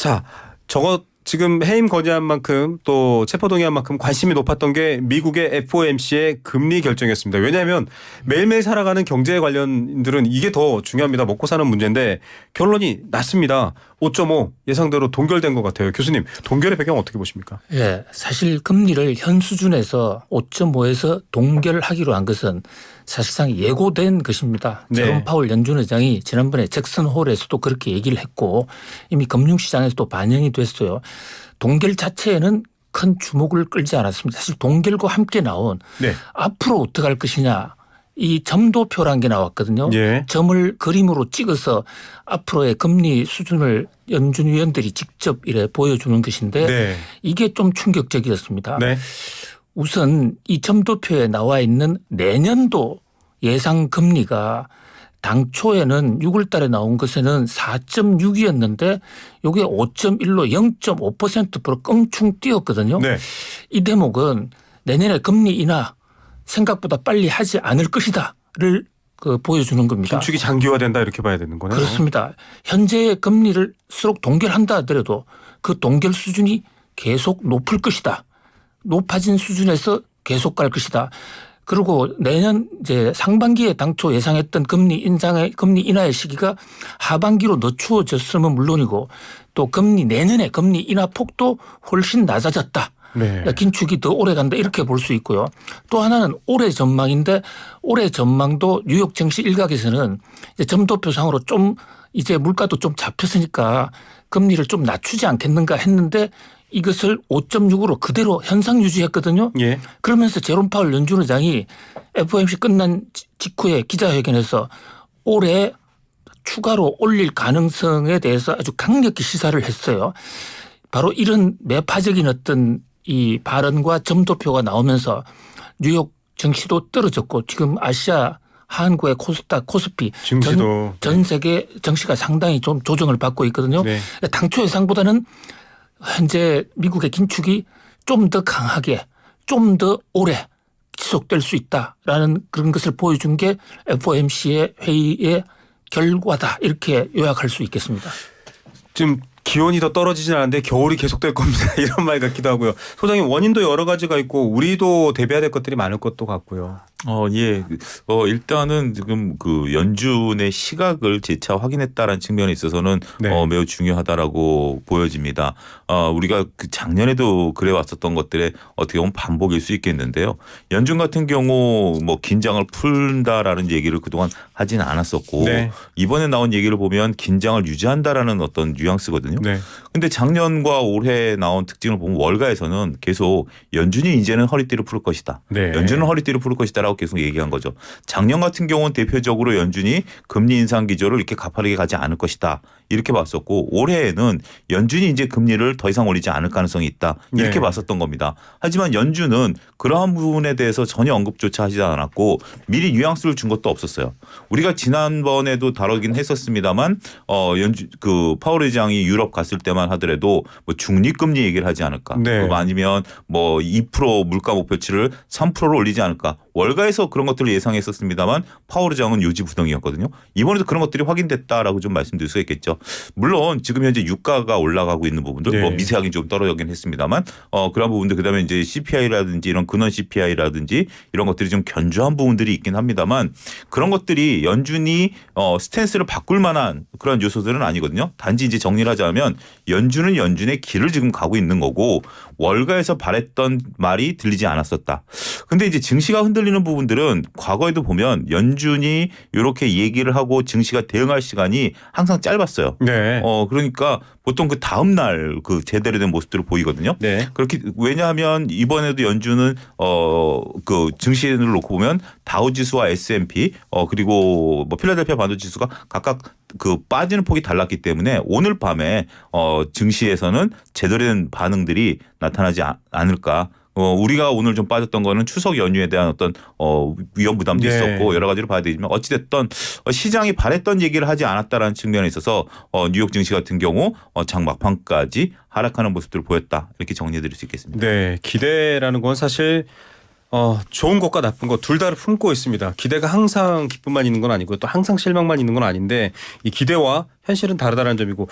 자, 저거 지금 해임 건의한 만큼 또 체포동의한 만큼 관심이 높았던 게 미국의 FOMC의 금리 결정이었습니다. 왜냐하면 매일매일 살아가는 경제 관련들은 이게 더 중요합니다. 먹고 사는 문제인데 결론이 났습니다. 5.5 예상대로 동결된 것 같아요. 교수님, 동결의 배경 어떻게 보십니까? 예, 사실 금리를 현 수준에서 5.5에서 동결하기로 한 것은 사실상 예고된 것입니다. 네. 제롬 파월 연준 의장이 지난번에 잭슨 홀에서도 그렇게 얘기를 했고 이미 금융시장에서도 반영이 됐어요. 동결 자체에는 큰 주목을 끌지 않았습니다. 사실 동결과 함께 나온 네. 앞으로 어떻게 할 것이냐. 이 점도표라는 게 나왔거든요. 예. 점을 그림으로 찍어서 앞으로의 금리 수준을 연준 위원들이 직접 이래 보여주는 것인데 네. 이게 좀 충격적이었습니다. 네. 우선 이 점도표에 나와 있는 내년도 예상 금리가 당초에는 6월 달에 나온 것에는 4.6이었는데 이게 5.1로 0.5%로 껑충 뛰었거든요. 네. 이 대목은 내년에 금리 인하 생각보다 빨리 하지 않을 것이다를 보여주는 겁니다. 긴축이 장기화된다 이렇게 봐야 되는 거네요. 그렇습니다. 현재의 금리를 수록 동결한다 하더라도 그 동결 수준이 계속 높을 것이다. 높아진 수준에서 계속 갈 것이다. 그리고 내년 이제 상반기에 당초 예상했던 금리 인하의 시기가 하반기로 늦추어졌으면 물론이고 또 내년에 금리 인하 폭도 훨씬 낮아졌다. 네. 긴축이 더 오래 간다 이렇게 볼 수 있고요. 또 하나는 올해 전망인데 올해 전망도 뉴욕 증시 일각에서는 이제 점도표상으로 좀 이제 물가도 좀 잡혔으니까 금리를 좀 낮추지 않겠는가 했는데 이것을 5.6으로 그대로 현상 유지했거든요. 예. 그러면서 제롬 파월 연준 의장이 FOMC 끝난 직후에 기자회견에서 올해 추가로 올릴 가능성에 대해서 아주 강력히 시사를 했어요. 바로 이런 매파적인 어떤 이 발언과 점도표가 나오면서 뉴욕 증시도 떨어졌고 지금 아시아 한국의 코스닥, 코스피 증시도 전 세계 증시가 상당히 좀 조정을 받고 있거든요. 네. 당초 예상보다는 현재 미국의 긴축이 좀 더 강하게 좀 더 오래 지속될 수 있다라는 그런 것을 보여준 게 FOMC의 회의의 결과다 이렇게 요약할 수 있겠습니다. 지금 기온이 더 떨어지진 않는데 겨울이 계속될 겁니다. 이런 말 같기도 하고요. 소장님, 원인도 여러 가지가 있고 우리도 대비해야 될 것들이 많을 것도 같고요. 예. 일단은 지금 그 연준의 시각을 재차 확인했다라는 측면에 있어서는 네. 매우 중요하다라고 보여집니다. 우리가 그 작년에도 그래 왔었던 것들의 어떻게 보면 반복일 수 있겠는데요. 연준 같은 경우 뭐 긴장을 푼다라는 얘기를 그동안 하지는 않았었고 네. 이번에 나온 얘기를 보면 긴장을 유지한다라는 어떤 뉘앙스거든요. 네. 근데 작년과 올해 나온 특징을 보면 월가에서는 계속 연준이 이제는 허리띠를 풀 것이다. 네. 연준은 허리띠를 풀 것이다라고 계속 얘기한 거죠. 작년 같은 경우는 대표적으로 연준이 금리 인상 기조를 이렇게 가파르게 가지 않을 것이다. 이렇게 봤었고 올해에는 연준이 이제 금리를 더 이상 올리지 않을 가능성이 있다. 이렇게 네. 봤었던 겁니다. 하지만 연준은 그러한 부분에 대해서 전혀 언급조차 하지 않았고 미리 뉘앙스를 준 것도 없었어요. 우리가 지난번에도 다루긴 했었습니다만 파월 의장이 유럽 갔을 때만 하더라도 뭐 중립금리 얘기를 하지 않을까. 네. 아니면 뭐 2% 물가 목표치를 3%로 올리지 않을까. 월가에서 그런 것들을 예상했었습니다만 파월 의장은 요지부동이었거든요. 이번에도 그런 것들이 확인됐다라고 좀 말씀드릴 수가 있겠죠. 물론 지금 현재 유가가 올라가고 있는 부분들 네. 뭐 미세하게 좀 떨어지긴 했습니다만 그런 부분들 그다음에 이제 CPI라든지 이런 근원 CPI라든지 이런 것들이 좀 견조한 부분들이 있긴 합니다만 그런 것들이 연준이 스탠스를 바꿀 만한 그런 요소들은 아니거든요. 단지 이제 정리를 하자면 연준은 연준의 길을 지금 가고 있는 거고 월가에서 바랬던 말이 들리지 않았었다. 근데 이제 증시가 흔들리는 부분들은 과거에도 보면 연준이 이렇게 얘기를 하고 증시가 대응할 시간이 항상 짧았어요. 네. 그러니까 보통 그 다음 날 그 제대로 된 모습들을 보이거든요. 네. 그렇게 왜냐하면 이번에도 연준은 그 증시를 놓고 보면 다우 지수와 S&P 그리고 뭐 필라델피아 반도 지수가 각각 그 빠지는 폭이 달랐기 때문에 오늘 밤에 증시에서는 제대로 된 반응들이 나타나지 않을까. 우리가 오늘 좀 빠졌던 거는 추석 연휴에 대한 어떤 위험 부담도 네. 있었고 여러 가지로 봐야 되지만 어찌됐든 시장이 바랬던 얘기를 하지 않았다라는 측면에 있어서 뉴욕 증시 같은 경우 장 막판까지 하락하는 모습들을 보였다. 이렇게 정리해드릴 수 있겠습니다. 네. 기대라는 건 사실 좋은 것과 나쁜 것 둘 다를 품고 있습니다. 기대가 항상 기쁨만 있는 건 아니고 또 항상 실망만 있는 건 아닌데 이 기대와 현실은 다르다는 점이고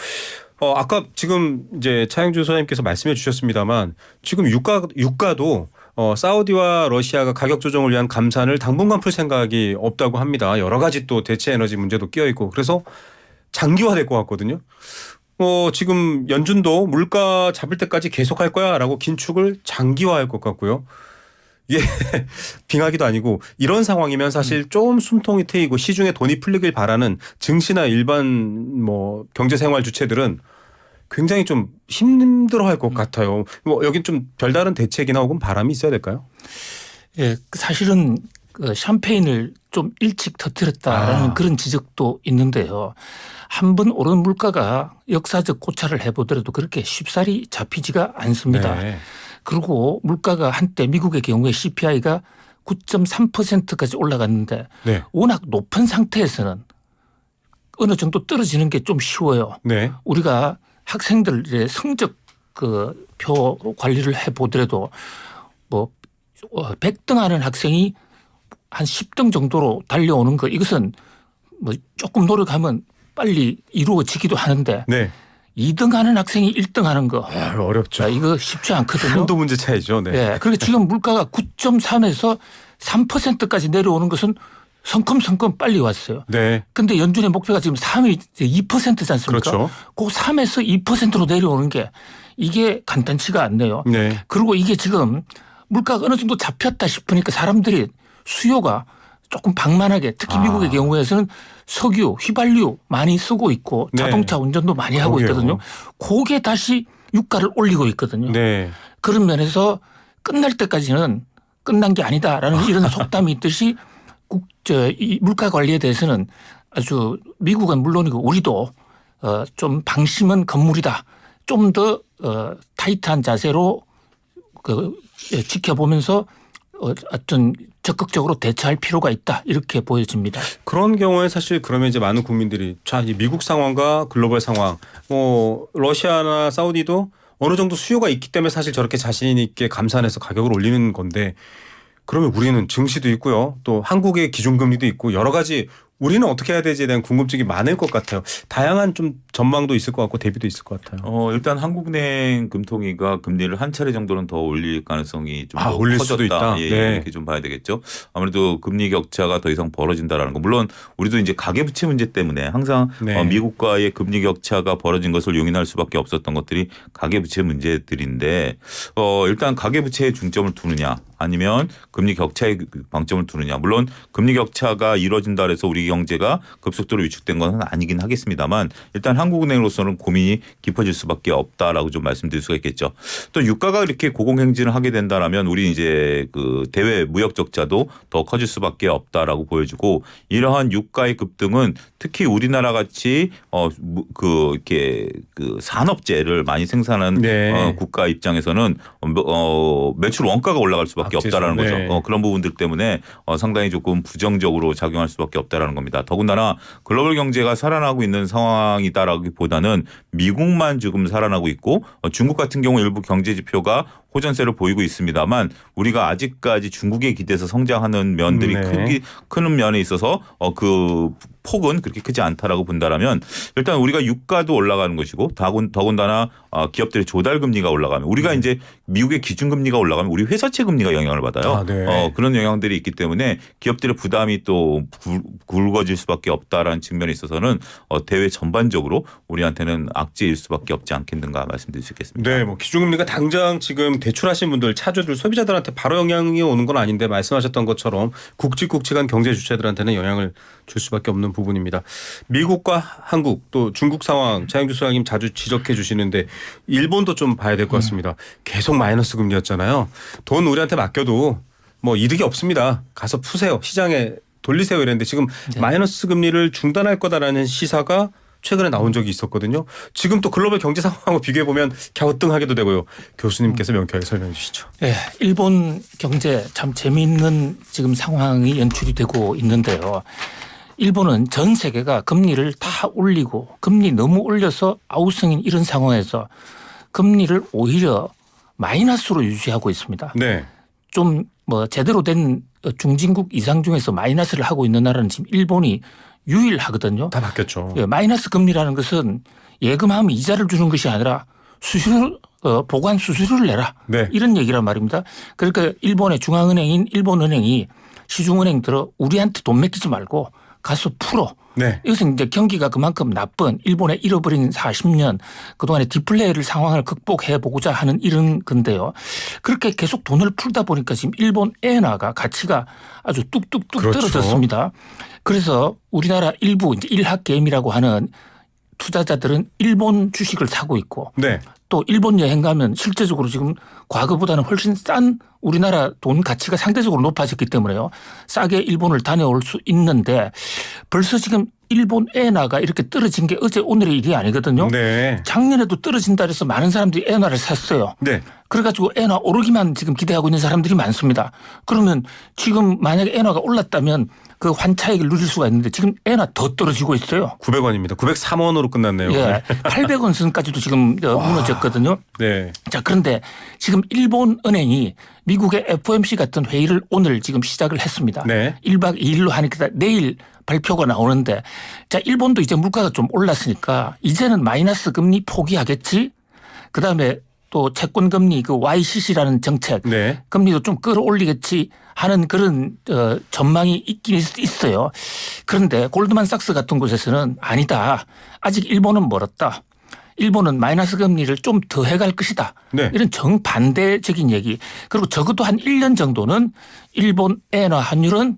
아까 지금 이제 차영주 소장님께서 말씀해 주셨습니다만 지금 유가도 사우디와 러시아가 가격 조정을 위한 감산을 당분간 풀 생각이 없다고 합니다. 여러 가지 또 대체 에너지 문제도 끼어 있고 그래서 장기화될 것 같거든요. 지금 연준도 물가 잡을 때까지 계속할 거야라고 긴축을 장기화할 것 같고요. 이게 빙하기도 아니고 이런 상황이면 사실 좀 숨통이 트이고 시중에 돈이 풀리길 바라는 증시나 일반 뭐 경제생활 주체들은 굉장히 좀 힘들어할 것 같아요. 여긴 좀 별다른 대책이나 혹은 바람이 있어야 될까요? 예, 사실은 그 샴페인을 좀 일찍 터뜨렸다라는 그런 지적도 있는데요. 한번 오른 물가가 역사적 고찰을 해보더라도 그렇게 쉽사리 잡히지가 않습니다. 네. 그리고 물가가 한때 미국의 경우에 CPI가 9.3%까지 올라갔는데 네. 워낙 높은 상태에서는 어느 정도 떨어지는 게 좀 쉬워요. 네. 우리가 학생들의 성적 그 표 관리를 해보더라도 뭐 100등 하는 학생이 한 10등 정도로 달려오는 거 이것은 뭐 조금 노력하면 빨리 이루어지기도 하는데 네. 2등 하는 학생이 1등 하는 거 어렵죠. 이거 쉽지 않거든요. 한도 문제 차이죠. 네. 예. 그리고 지금 물가가 9.3에서 3%까지 내려오는 것은 성큼성큼 빨리 왔어요. 네. 근데 연준의 목표가 지금 3이 2%지 않습니까? 그렇죠. 그 3에서 2%로 내려오는 게 이게 간단치가 않네요. 네. 그리고 이게 지금 물가가 어느 정도 잡혔다 싶으니까 사람들이 수요가 조금 방만하게 특히 미국의 경우에서는 석유, 휘발유 많이 쓰고 있고 네. 자동차 운전도 많이 하고 그러게요. 있거든요. 그게 다시 유가를 올리고 있거든요. 네. 그런 면에서 끝날 때까지는 끝난 게 아니다라는 이런 속담이 있듯이 이 물가 관리에 대해서는 아주 미국은 물론이고 우리도 좀 방심은 건물이다. 좀 더 타이트한 자세로 지켜보면서 어떤 적극적으로 대처할 필요가 있다 이렇게 보여집니다. 그런 경우에 사실 그러면 이제 많은 국민들이 자, 이 미국 상황과 글로벌 상황, 러시아나 사우디도 어느 정도 수요가 있기 때문에 사실 저렇게 자신 있게 감산해서 가격을 올리는 건데 그러면 우리는 증시도 있고요. 또 한국의 기준금리도 있고 여러 가지 우리는 어떻게 해야 되지에 대한 궁금증이 많을 것 같아요. 다양한 좀 전망도 있을 것 같고 대비도 있을 것 같아요. 일단 한국은행 금통위가 금리를 한 차례 정도는 더 올릴 가능성이 좀 더 올릴 커졌다. 수도 있다. 예, 네. 이렇게 좀 봐야 되겠죠. 아무래도 금리 격차가 더 이상 벌어진다라는 거. 물론 우리도 이제 가계부채 문제 때문에 항상 네. 미국과의 금리 격차가 벌어진 것을 용인할 수밖에 없었던 것들이 가계부채 문제들인데 일단 가계부채에 중점을 두느냐 아니면 금리 격차에 방점을 두느냐. 물론 금리 격차가 이루어진다 해서 우리 경제가 급속도로 위축된 건 아니긴 하겠습니다만 일단 한국은행으로서는 고민이 깊어질 수밖에 없다라고 좀 말씀드릴 수가 있겠죠. 또 유가가 이렇게 고공행진을 하게 된다라면 우리 이제 그 대외 무역 적자도 더 커질 수밖에 없다라고 보여지고 이러한 유가의 급등은 특히 우리나라 같이 이렇게 그 산업재를 많이 생산하는 네. 국가 입장에서는 매출 원가가 올라갈 수밖에 없다라는 거죠. 네. 그런 부분들 때문에 상당히 조금 부정적으로 작용할 수밖에 없다라는 겁니다. 더군다나 글로벌 경제가 살아나고 있는 상황이다라기보다는 미국만 지금 살아나고 있고 중국 같은 경우 일부 경제 지표가 호전세를 보이고 있습니다만 우리가 아직까지 중국에 기대서 성장하는 면들이 네. 크는 면에 있어서 그 폭은 그렇게 크지 않다라고 본다라면 일단 우리가 유가도 올라가는 것이고 더군다나 기업들의 조달 금리가 올라가면 우리가 이제 미국의 기준금리가 올라가면 우리 회사채 금리가 영향을 받아요. 네. 그런 영향들이 있기 때문에 기업들의 부담이 또 굵어질 수밖에 없다라는 측면에 있어서는 대외 전반적으로 우리한테는 악재일 수밖에 없지 않겠는가 말씀드릴 수 있겠습니다. 네, 뭐 기준금리가 당장 지금 대출하신 분들, 차주들, 소비자들한테 바로 영향이 오는 건 아닌데 말씀하셨던 것처럼 굵직굵직한 경제 주체들한테는 영향을 줄 수밖에 없는 부분입니다. 미국과 한국 또 중국 상황 차영주 소장님 자주 지적해 주시는데 일본도 좀 봐야 될 것 같습니다. 계속 마이너스 금리였잖아요. 돈 우리한테 맡겨도 뭐 이득이 없습니다. 가서 푸세요. 시장에 돌리세요 이랬는데 지금 마이너스 금리를 중단할 거다라는 시사가 최근에 나온 적이 있었거든요. 지금 또 글로벌 경제 상황하고 비교해 보면 갸우뚱하게도 되고요. 교수님께서 명쾌하게 설명해 주시죠. 네, 일본 경제 참 재미있는 지금 상황이 연출이 되고 있는데요. 일본은 전 세계가 금리를 다 올리고 금리 너무 올려서 아우성인 이런 상황에서 금리를 오히려 마이너스로 유지하고 있습니다. 네. 좀 뭐 제대로 된 중진국 이상 중에서 마이너스를 하고 있는 나라는 지금 일본이 유일하거든요. 다 바뀌었죠. 예, 마이너스 금리라는 것은 예금하면 이자를 주는 것이 아니라 수수료 보관 수수료를 내라. 네. 이런 얘기란 말입니다. 그러니까 일본의 중앙은행인 일본은행이 시중은행 들어 우리한테 돈 맡기지 말고 가서 풀어. 네. 이것은 이제 경기가 그만큼 나쁜 일본의 잃어버린 40년 그동안의 디플레이를 상황을 극복해 보고자 하는 이런 건데요. 그렇게 계속 돈을 풀다 보니까 지금 일본 엔화가 가치가 아주 뚝뚝뚝 그렇죠. 떨어졌습니다. 그래서 우리나라 일부 이제 일학개미라고 하는 투자자들은 일본 주식을 사고 있고 네. 또 일본 여행 가면 실제적으로 지금 과거보다는 훨씬 싼 우리나라 돈 가치가 상대적으로 높아졌기 때문에요. 싸게 일본을 다녀올 수 있는데 벌써 지금 일본 엔화가 이렇게 떨어진 게 어제 오늘의 일이 아니거든요. 네. 작년에도 떨어진다 해서 많은 사람들이 엔화를 샀어요. 네. 그래가지고 엔화 오르기만 지금 기대하고 있는 사람들이 많습니다. 그러면 지금 만약에 엔화가 올랐다면 그 환차익을 누릴 수가 있는데 지금 엔화 더 떨어지고 있어요. 900원입니다. 903원으로 끝났네요. 예, 800원 선까지도 지금 무너졌거든요. 네. 자, 그런데 지금 일본 은행이 미국의 FOMC 같은 회의를 오늘 지금 시작을 했습니다. 네. 1박 2일로 하니까 내일 발표가 나오는데 자, 일본도 이제 물가가 좀 올랐으니까 이제는 마이너스 금리 포기하겠지. 그다음에 또 채권 금리 그 YCC라는 정책 네. 금리도 좀 끌어올리겠지 하는 그런 전망이 있긴 있어요. 그런데 골드만삭스 같은 곳에서는 아니다. 아직 일본은 멀었다. 일본은 마이너스 금리를 좀 더 해갈 것이다. 네. 이런 정반대적인 얘기. 그리고 적어도 한 1년 정도는 일본 엔화 환율은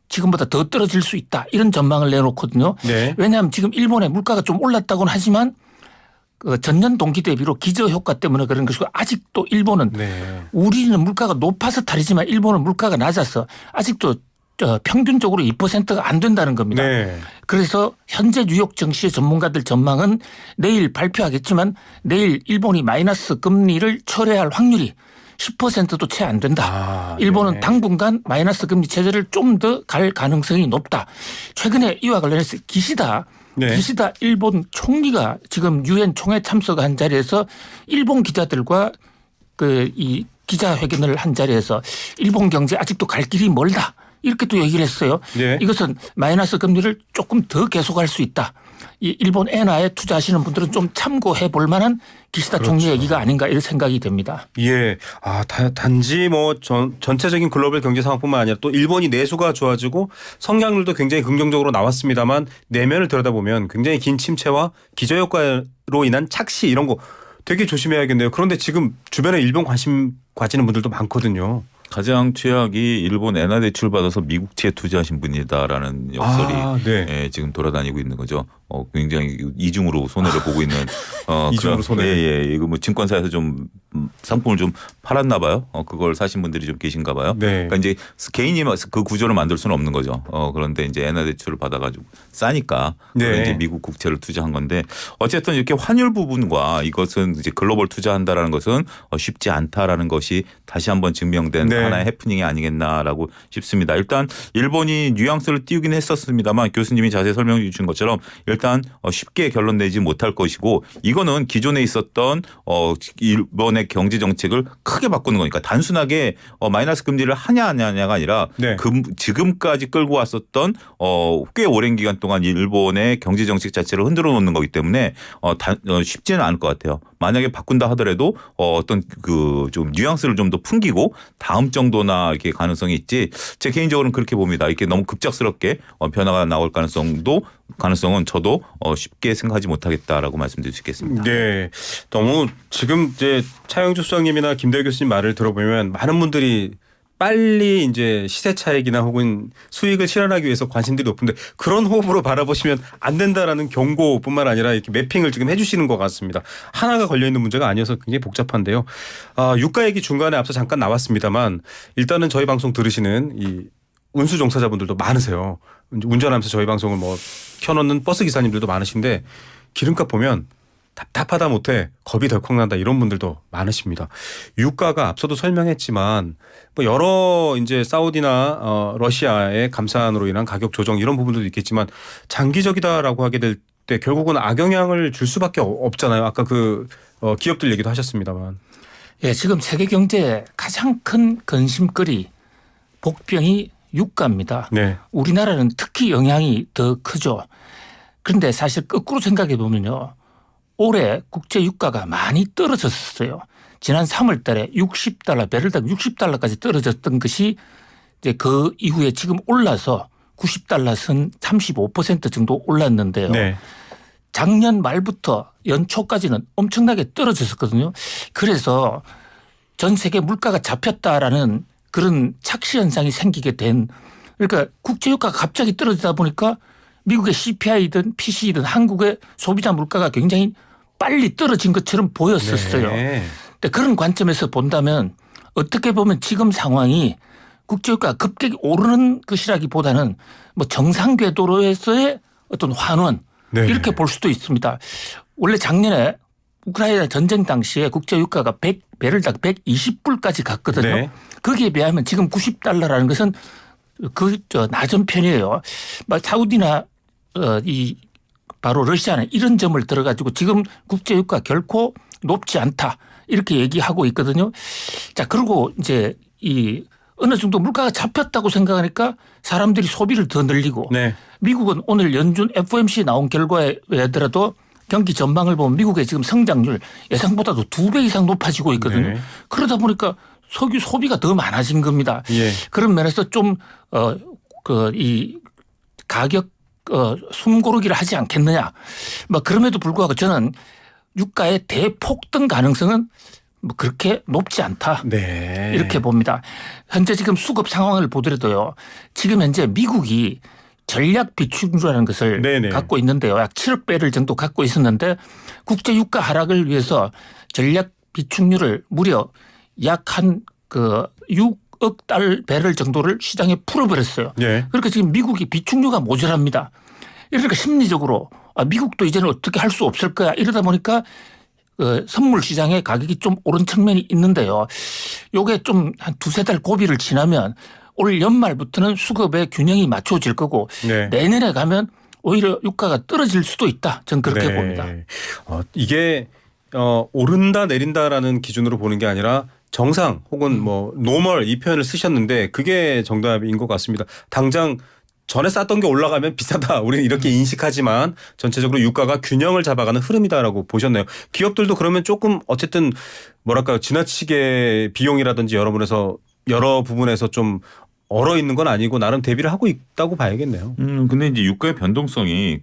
지금보다 더 떨어질 수 있다. 이런 전망을 내놓거든요. 네. 왜냐하면 지금 일본의 물가가 좀 올랐다고는 하지만 그 전년 동기 대비로 기저효과 때문에 그런 것이고 아직도 일본은 네. 우리는 물가가 높아서 탈이지만 일본은 물가가 낮아서 아직도 평균적으로 2%가 안 된다는 겁니다. 네. 그래서 현재 뉴욕 증시의 전문가들 전망은 내일 발표하겠지만 내일 일본이 마이너스 금리를 철회할 확률이 10%도 채 안 된다. 아, 일본은 네. 당분간 마이너스 금리 체제를 좀 더 갈 가능성이 높다. 최근에 이와 관련해서 기시다 일본 총리가 지금 유엔 총회 참석한 자리에서 일본 기자들과 그 이 기자회견을 한 자리에서 일본 경제 아직도 갈 길이 멀다. 이렇게 또 얘기를 했어요. 네. 이것은 마이너스 금리를 조금 더 계속할 수 있다. 이 일본 엔화에 투자하시는 분들은 좀 참고해 볼 만한 기시다 총리 얘기가 아닌가 이런 생각이 듭니다. 예. 아, 단지 뭐 전체적인 글로벌 경제 상황뿐만 아니라 또 일본이 내수가 좋아지고 성장률도 굉장히 긍정적으로 나왔습니다만 내면을 들여다보면 굉장히 긴 침체와 기저효과로 인한 착시 이런 거 되게 조심해야겠네요. 그런데 지금 주변에 일본 관심 가지는 분들도 많거든요. 가장 최악이 일본 엔화 대출 받아서 미국채에 투자하신 분이다라는 역설이 네. 예, 지금 돌아다니고 있는 거죠. 굉장히 이중으로 손해를 보고 있는 이중으로 손해. 예, 이거 뭐 증권사에서 좀 상품을 좀 팔았나 봐요. 그걸 사신 분들이 좀 계신가 봐요. 네. 그러니까 이제 개인이 그 구조를 만들 수는 없는 거죠. 그런데 이제 엔화 대출을 받아가지고 싸니까 네. 이제 미국 국채를 투자한 건데 어쨌든 이렇게 환율 부분과 이것은 이제 글로벌 투자한다라는 것은 쉽지 않다라는 것이 다시 한번 증명된 네. 하나의 해프닝이 아니겠나라고 싶습니다. 일단 일본이 뉘앙스를 띄우긴 했었습니다만 교수님이 자세히 설명해 주신 것처럼 일단 쉽게 결론 내지 못할 것이고 이거는 기존에 있었던 일본의 경제 정책을 크게 바꾸는 거니까 단순하게 마이너스 금리를 하냐 안 하냐가 아니라 네. 지금까지 끌고 왔었던 꽤 오랜 기간 동안 일본의 경제 정책 자체를 흔들어 놓는 거기 때문에 쉽지는 않을 것 같아요. 만약에 바꾼다 하더라도 어떤 그 좀 뉘앙스를 좀 더 풍기고 다음 정도나 이렇게 가능성이 있지. 제 개인적으로는 그렇게 봅니다. 이렇게 너무 급작스럽게 변화가 나올 가능성은 저도 쉽게 생각하지 못하겠다라고 말씀드릴 수 있겠습니다. 네. 너무 지금 이제 차영주 수석님이나 김대희 교수님 말을 들어보면 많은 분들이 빨리 이제 시세 차익이나 혹은 수익을 실현하기 위해서 관심들이 높은데 그런 호흡으로 바라보시면 안 된다라는 경고뿐만 아니라 이렇게 매핑을 지금 해주시는 것 같습니다. 하나가 걸려 있는 문제가 아니어서 굉장히 복잡한데요. 유가 얘기 중간에 앞서 잠깐 나왔습니다만 일단은 저희 방송 들으시는 이 운수 종사자분들도 많으세요. 운전하면서 저희 방송을 뭐 켜놓는 버스 기사님들도 많으신데 기름값 보면 답답하다 못해 겁이 덜컥 난다 이런 분들도 많으십니다. 유가가 앞서도 설명했지만 뭐 여러 이제 사우디나 러시아의 감산으로 인한 가격 조정 이런 부분들도 있겠지만 장기적이다라고 하게 될 때 결국은 악영향을 줄 수밖에 없잖아요. 아까 그 기업들 얘기도 하셨습니다만. 예, 지금 세계 경제의 가장 큰 근심거리 복병이 유가입니다. 네. 우리나라는 특히 영향이 더 크죠. 그런데 사실 거꾸로 생각해 보면요. 올해 국제 유가가 많이 떨어졌어요. 지난 3월 달에 60달러, 배럴당 60달러까지 떨어졌던 것이 이제 그 이후에 지금 올라서 90달러 선 35% 정도 올랐는데요. 네. 작년 말부터 연초까지는 엄청나게 떨어졌었거든요. 그래서 전 세계 물가가 잡혔다라는 그런 착시 현상이 생기게 된, 그러니까 국제유가가 갑자기 떨어지다 보니까 미국의 CPI든 PC든 한국의 소비자 물가가 굉장히 빨리 떨어진 것처럼 보였었어요. 네. 근데 그런 관점에서 본다면 어떻게 보면 지금 상황이 국제유가가 급격히 오르는 것이라기보다는 뭐 정상 궤도로에서의 어떤 환원 네. 이렇게 볼 수도 있습니다. 원래 작년에 우크라이나 전쟁 당시에 국제유가가 배럴당 120불까지 갔거든요. 네. 거기에 비하면 지금 90달러라는 것은 낮은 편이에요. 사우디나 이 바로 러시아는 이런 점을 들어가지고 지금 국제유가 결코 높지 않다 이렇게 얘기하고 있거든요. 자, 그리고 이제 이 어느 정도 물가가 잡혔다고 생각하니까 사람들이 소비를 더 늘리고 네. 미국은 오늘 연준 FOMC 나온 결과에 하더라도 경기 전망을 보면 미국의 지금 성장률 예상보다도 2배 이상 높아지고 있거든요. 네. 그러다 보니까 석유 소비가 더 많아진 겁니다. 예. 그런 면에서 좀 이 가격 숨고르기를 하지 않겠느냐. 뭐 그럼에도 불구하고 저는 유가의 대폭등 가능성은 뭐 그렇게 높지 않다. 네. 이렇게 봅니다. 현재 지금 수급 상황을 보더라도요. 지금 현재 미국이 전략 비축유라는 것을 네네. 갖고 있는데요. 약 7억 배럴 정도 갖고 있었는데 국제 유가 하락을 위해서 전략 비축유를 무려 약 한 6억 배럴 정도를 시장에 풀어버렸어요. 네. 그러니까 지금 미국이 비축유가 모자랍니다. 그러니까 심리적으로 미국도 이제는 어떻게 할 수 없을 거야 이러다 보니까 선물 시장의 가격이 좀 오른 측면이 있는데요. 요게 좀 한 2-3달 고비를 지나면 올 연말부터는 수급의 균형이 맞춰질 거고 네. 내년에 가면 오히려 유가가 떨어질 수도 있다. 저는 그렇게 네. 봅니다. 이게 오른다 내린다라는 기준으로 보는 게 아니라 정상 혹은 뭐 노멀 이 표현을 쓰셨는데 그게 정답인 것 같습니다. 당장 전에 쌌던 게 올라가면 비싸다. 우리는 이렇게 인식하지만 전체적으로 유가가 균형을 잡아가는 흐름이다라고 보셨네요. 기업들도 그러면 조금 어쨌든 뭐랄까요. 지나치게 비용이라든지 여러 부분에서 좀 얼어 있는 건 아니고 나름 대비를 하고 있다고 봐야겠네요. 근데 이제 유가의 변동성이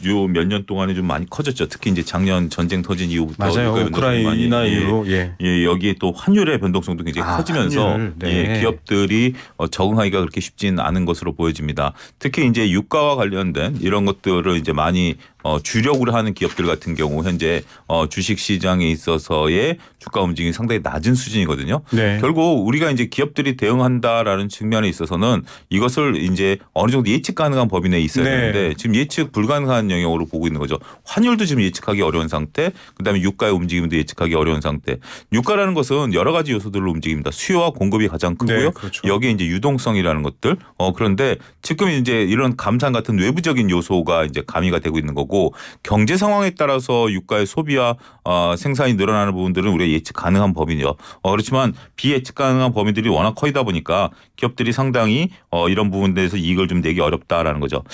요 몇 년 동안에 좀 많이 커졌죠. 특히 이제 작년 전쟁 터진 이후부터 맞아요. 유가의 변동성이 우크라이나 많이, 이후로 예, 여기에 또 환율의 변동성도 굉장히 커지면서 환율. 네. 예, 기업들이 적응하기가 그렇게 쉽지는 않은 것으로 보여집니다. 특히 이제 유가와 관련된 이런 것들을 이제 많이 주력으로 하는 기업들 같은 경우 현재 주식 시장에 있어서의 주가 움직임이 상당히 낮은 수준이거든요. 네. 결국 우리가 이제 기업들이 대응한다라는 측면에 있어서는 이것을 이제 어느 정도 예측 가능한 범위 내에 있어야 네. 되는데 지금 예측 불가능한 영역으로 보고 있는 거죠. 환율도 지금 예측하기 어려운 상태, 그다음에 유가의 움직임도 예측하기 어려운 상태. 유가라는 것은 여러 가지 요소들로 움직입니다. 수요와 공급이 가장 크고요. 네, 그렇죠. 여기에 이제 유동성이라는 것들. 그런데 지금 이제 이런 감산 같은 외부적인 요소가 이제 가미가 되고 있는 거고 경제 상황에 따라서 유가의 소비와 생산이 늘어나는 부분들은 우리가 예측 가능한 범위죠. 그렇지만 비예측 가능한 범위들이 워낙 커이다 보니까 기업들이 상당히 이런 부분들에서 이익을 좀 내기 어렵다라는 거죠.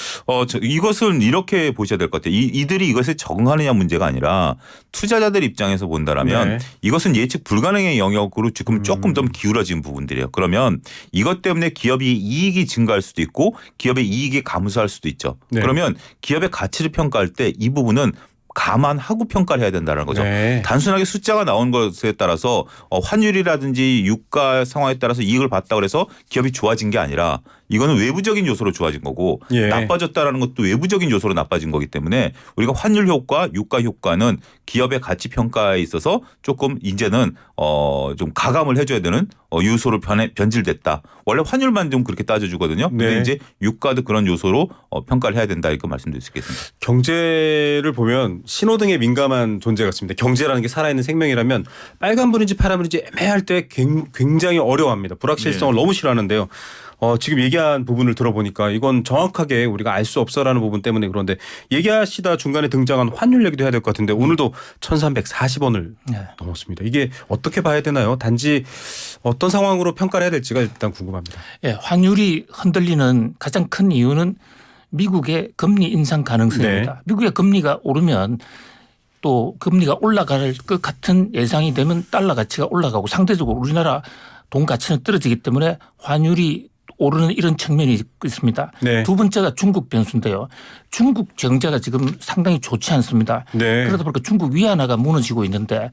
이것은 이렇게 보셔야 될 것 같아요. 이들이 이것에 적응하느냐 문제가 아니라 투자자들 입장에서 본다라면 네. 이것은 예측 불가능의 영역으로 지금 조금 더 기울어진 부분들이에요. 그러면 이것 때문에 기업이 이익이 증가할 수도 있고 기업의 이익이 감소할 수도 있죠. 네. 그러면 기업의 가치를 평가할 때 이 부분은 감안하고 평가를 해야 된다는 거죠. 네. 단순하게 숫자가 나온 것에 따라서 환율이라든지 유가 상황에 따라서 이익을 봤다 그래서 기업이 좋아진 게 아니라 이거는 외부적인 요소로 좋아진 거고 예. 나빠졌다라는 것도 외부적인 요소로 나빠진 거기 때문에 우리가 환율 효과, 유가 효과는 기업의 가치 평가에 있어서 조금 이제는 좀 가감을 해줘야 되는 요소로 변질됐다. 원래 환율만 좀 그렇게 따져주거든요. 근데 네. 이제 유가도 그런 요소로 평가를 해야 된다 이렇게 말씀드릴 수 있겠습니다. 경제를 보면 신호등에 민감한 존재 같습니다. 경제라는 게 살아있는 생명이라면 빨간불인지 파란불인지 애매할 때 굉장히 어려워합니다. 불확실성을 너무 싫어하는데요. 지금 얘기한 부분을 들어보니까 이건 정확하게 우리가 알 수 없어라는 부분 때문에 그런데 얘기하시다 중간에 등장한 환율 얘기도 해야 될 것 같은데 오늘도 1,340원을 네. 넘었습니다. 이게 어떻게 봐야 되나요? 단지 어떤 상황으로 평가를 해야 될지가 일단 궁금합니다. 예, 환율이 흔들리는 가장 큰 이유는 미국의 금리 인상 가능성입니다. 네. 미국의 금리가 오르면 또 금리가 올라갈 것 같은 예상이 되면 달러 가치가 올라가고 상대적으로 우리나라 돈 가치는 떨어지기 때문에 환율이 오르는 이런 측면이 있습니다. 네. 두 번째가 중국 변수인데요. 중국 경제가 지금 상당히 좋지 않습니다. 네. 그러다 보니까 중국 위안화가 무너지고 있는데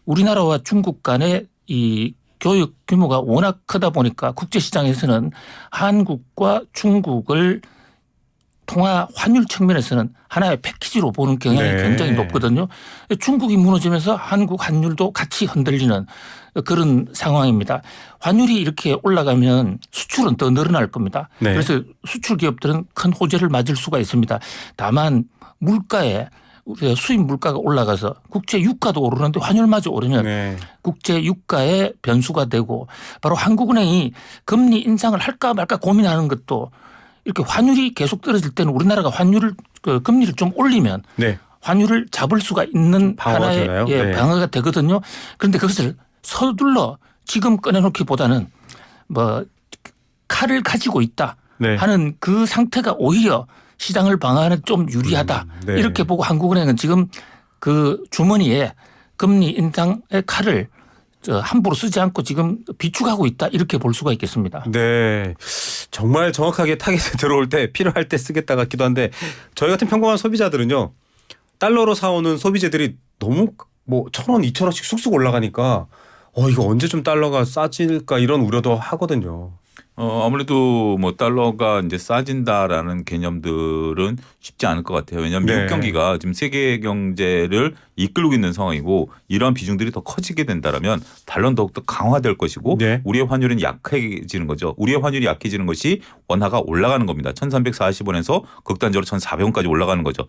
우리나라와 중국 간의 이 교역 규모가 워낙 크다 보니까 국제시장에서는 한국과 중국을 통화 환율 측면에서는 하나의 패키지로 보는 경향이 네. 굉장히 높거든요. 중국이 무너지면서 한국 환율도 같이 흔들리는 그런 상황입니다. 환율이 이렇게 올라가면 수출은 더 늘어날 겁니다. 네. 그래서 수출 기업들은 큰 호재를 맞을 수가 있습니다. 다만 물가에 우리가 수입 물가가 올라가서 국제 유가도 오르는데 환율마저 오르면 네. 국제 유가의 변수가 되고 바로 한국은행이 금리 인상을 할까 말까 고민하는 것도 이렇게 환율이 계속 떨어질 때는 우리나라가 환율을 금리를 좀 올리면 네. 환율을 잡을 수가 있는 방어가 하나의 되나요? 예, 네. 방어가 되거든요. 그런데 그것을 서둘러 지금 꺼내놓기보다는 뭐 칼을 가지고 있다 네. 하는 그 상태가 오히려 시장을 방어하는 좀 유리하다. 네. 이렇게 보고 한국은행은 지금 그 주머니에 금리 인상의 칼을 함부로 쓰지 않고 지금 비축하고 있다. 이렇게 볼 수가 있겠습니다. 네. 정말 정확하게 타겟에 들어올 때 필요할 때 쓰겠다 같기도 한데 저희 같은 평범한 소비자들은요. 달러로 사오는 소비재들이 너무 뭐 1,000원, 2,000원씩 쑥쑥 올라가니까 이거 언제 좀 달러가 싸질까 이런 우려도 하거든요. 아무래도 뭐 달러가 이제 싸진다라는 개념들은 쉽지 않을 것 같아요. 왜냐하면 네. 미국 경기가 지금 세계 경제를 이끌고 있는 상황이고 이러한 비중들이 더 커지게 된다라면 달러는 더욱더 강화될 것이고 네. 우리의 환율은 약해지는 거죠. 우리의 환율이 약해지는 것이 원화가 올라가는 겁니다. 1,340원에서 극단적으로 1,400원까지 올라가는 거죠.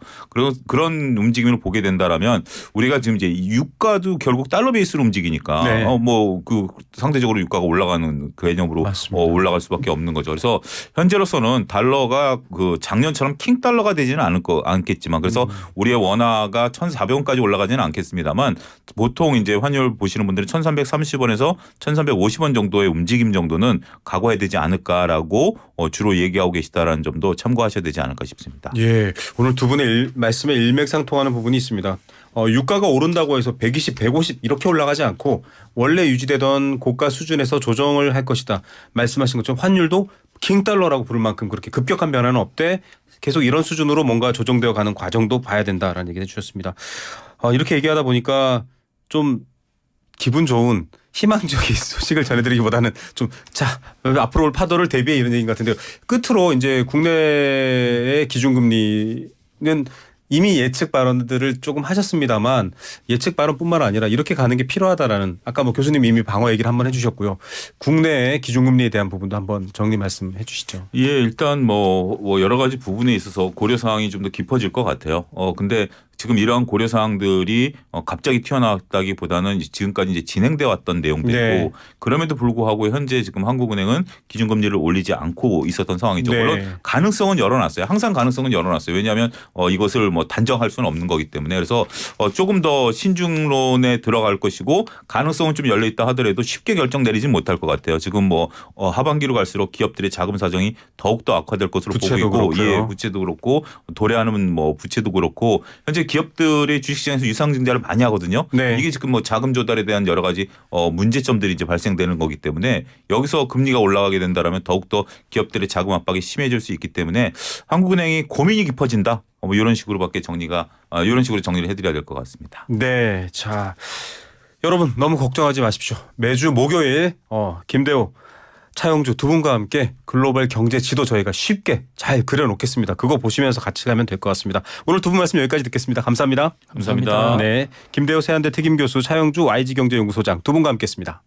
그런 움직임을 보게 된다라면 우리가 지금 이제 유가도 결국 달러 베이스로 움직이니까 네. 뭐 그 상대적으로 유가가 올라가는 그 개념으로 맞습니다. 올라갈 수밖에 없는 거죠. 그래서 현재로서는 달러가 그 작년처럼 킹 달러가 되지는 않겠지만 그래서 우리의 원화가 1,400원까지 올라가지는 않겠습니다만 보통 이제 환율 보시는 분들은 1,330원에서 1,350원 정도의 움직임 정도는 각오해야 되지 않을까라고 주로 얘기하고 계시다라는 점도 참고하셔야 되지 않을까 싶습니다. 예, 오늘 두 분의 말씀에 일맥상통하는 부분이 있습니다. 유가가 오른다고 해서 120, 150 이렇게 올라가지 않고 원래 유지되던 고가 수준에서 조정을 할 것이다. 말씀하신 것처럼 환율도 킹달러라고 부를 만큼 그렇게 급격한 변화는 없대. 계속 이런 수준으로 뭔가 조정되어 가는 과정도 봐야 된다라는 얘기를 해주셨습니다. 이렇게 얘기하다 보니까 좀 기분 좋은 희망적인 소식을 전해드리기보다는 좀 앞으로 올 파도를 대비해 이런 얘기인 것 같은데요. 끝으로 이제 국내의 기준금리는 이미 예측 발언들을 조금 하셨습니다만 예측 발언뿐만 아니라 이렇게 가는 게 필요하다라는 아까 뭐 교수님이 이미 방어 얘기를 한번 해주셨고요. 국내의 기준금리에 대한 부분도 한번 정리 말씀해 주시죠. 예, 일단 뭐 여러 가지 부분에 있어서 고려 사항이 좀 더 깊어질 것 같아요. 근데 지금 이러한 고려 사항들이 갑자기 튀어나왔다기보다는 지금까지 이제 진행돼 왔던 내용들이고 네. 그럼에도 불구하고 현재 지금 한국은행은 기준금리를 올리지 않고 있었던 상황이죠. 네. 물론 가능성은 열어놨어요. 항상 가능성은 열어놨어요. 왜냐하면 이것을 뭐 단정할 수는 없는 거기 때문에 그래서 조금 더 신중론에 들어갈 것이고 가능성은 좀 열려 있다 하더라도 쉽게 결정 내리진 못할 것 같아요. 지금 뭐 하반기로 갈수록 기업들의 자금 사정이 더욱 더 악화될 것으로 보고 부채도 있고, 그렇고요. 예, 부채도 그렇고 도래하는 뭐 부채도 그렇고 현재 기업들의 주식시장에서 유상증자를 많이 하거든요. 네. 이게 지금 뭐 자금 조달에 대한 여러 가지 문제점들이 이제 발생되는 거기 때문에 여기서 금리가 올라가게 된다라면 더욱더 기업들의 자금 압박이 심해질 수 있기 때문에 한국은행이 고민이 깊어진다. 뭐 이런 식으로밖에 이런 식으로 정리를 해드려야 될 것 같습니다. 네, 자 여러분 너무 걱정하지 마십시오. 매주 목요일 김대호, 차영주 두 분과 함께 글로벌 경제 지도 저희가 쉽게 잘 그려놓겠습니다. 그거 보시면서 같이 가면 될 것 같습니다. 오늘 두 분 말씀 여기까지 듣겠습니다. 감사합니다. 감사합니다. 네, 김대호 세한대 특임교수, 차영주 YG경제연구소장 두 분과 함께했습니다.